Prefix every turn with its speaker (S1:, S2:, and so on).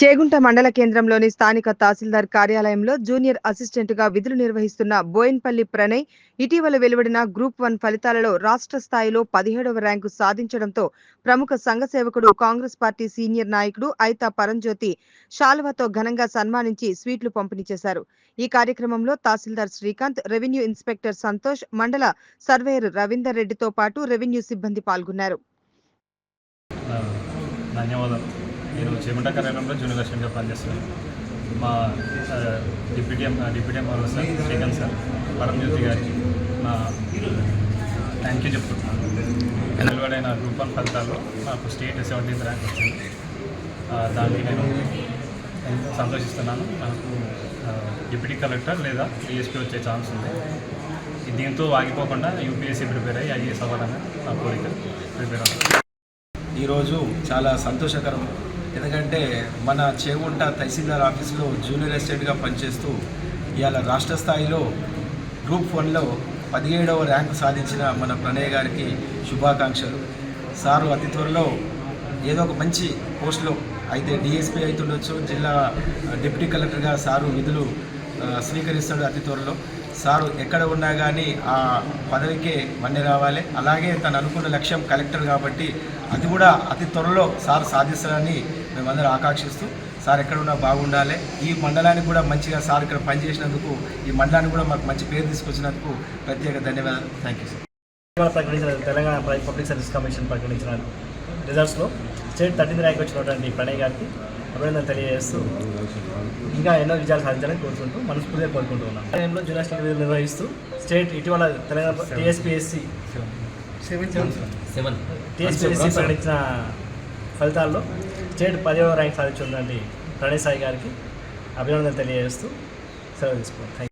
S1: చేగుంట మండల కేంద్రంలోని స్థానిక తహసీల్దార్ కార్యాలయంలో జూనియర్ అసిస్టెంట్గా విధులు నిర్వహిస్తున్న బోయిన్పల్లి ప్రణయ్ ఇటీవల వెలువడిన గ్రూప్ 1 ఫలితాలలో రాష్ట్ర స్థాయిలో 17వ ర్యాంకు సాధించడంతో ప్రముఖ సంఘ సేవకుడు కాంగ్రెస్ పార్టీ సీనియర్ నాయకుడు ఐతా పరంజ్యోతి శాలువాతో ఘనంగా సన్మానించి స్వీట్లు పంపిణీ చేశారు. ఈ కార్యక్రమంలో తహసీల్దార్ శ్రీకాంత్, రెవెన్యూ ఇన్స్పెక్టర్ సంతోష్, మండల సర్వేయర్ రవీందర్ రెడ్డితో పాటు రెవెన్యూ సిబ్బంది పాల్గొన్నారు.
S2: ధన్యవాదాలు. నేను చేగుంట కార్యాలయంలో జూనియర్ అసిస్టెంట్గా పనిచేస్తున్నాను. మా deputy MRO sir Srikanth sir, Paramjyothi గారికి నా థ్యాంక్ యూ చెప్తున్నాను. వెలువడైన గ్రూప్ 1 ఫలితాల్లో నాకు స్టేట్ 17th ర్యాంక్ వచ్చింది. దానికి నేను సంతోషిస్తున్నాను. నాకు డిప్యూటీ కలెక్టర్ లేదా డిఎస్పీ వచ్చే ఛాన్స్ ఉంది. దీంతో ఆగిపోకుండా యూపీఎస్సీ ప్రిపేర్ అయ్యి ఐఏఎస్ అవ్వాలని నా కోరిక. ప్రిపేర్ అవ్వాలి.
S3: ఈరోజు చాలా సంతోషకరం. ఎందుకంటే మన చేగుంట తహసీల్దార్ ఆఫీసులో జూనియర్ అసిస్టెంట్గా పనిచేస్తూ ఇవాళ రాష్ట్ర స్థాయిలో గ్రూప్ 1లో 17వ ర్యాంకు సాధించిన మన ప్రణయ్ గారికి శుభాకాంక్షలు. సారు అతి త్వరలో ఏదో ఒక మంచి పోస్టులో అయితే డిఎస్పీ అవుతుండొచ్చు, జిల్లా డిప్యూటీ కలెక్టర్గా సారు విధులు స్వీకరిస్తాడు అతి త్వరలో. సారు ఎక్కడ ఉన్నా కానీ ఆ పదవికే వన్నె రావాలి. అలాగే తను అనుకున్న లక్ష్యం కలెక్టర్ కాబట్టి అది కూడా అతి త్వరలో సార్ సాధిస్తారని మేమందరం ఆకాంక్షిస్తూ సార్ ఎక్కడున్నా బాగుండాలి. ఈ మండలానికి కూడా మంచిగా సార్ ఇక్కడ పనిచేసినందుకు, ఈ మండలానికి కూడా మాకు మంచి పేరు తీసుకొచ్చినందుకు ప్రత్యేక ధన్యవాదాలు. Thank you sir.
S4: ప్రకటించిన తెలంగాణ పబ్లిక్ సర్వీస్ కమిషన్ ప్రకటించిన రిజల్ట్స్లో స్టేట్ 13th ర్యాంక్ వచ్చినటువంటి ప్రణయ్ గారికి అభినందనలు తెలియజేస్తూ ఇంకా ఎన్నో విజయాలు సాధించాలని కోరుకుంటూ మనస్ఫూర్తిగా కోరుకుంటూ ఉన్నాం. టైంలో జూనియర్ అసిస్టెంట్ విధులు నిర్వహిస్తూ స్టేట్ ఇటీవల తెలంగాణ టీఎస్పీఎస్సీ ప్రకటించిన ఫలితాల్లో స్టేట్ 10వ ర్యాంక్ సాధించినటువంటి ప్రణయ్ సాయి గారికి అభినందనలు తెలియజేస్తూ సెలవు తీసుకుంటాం.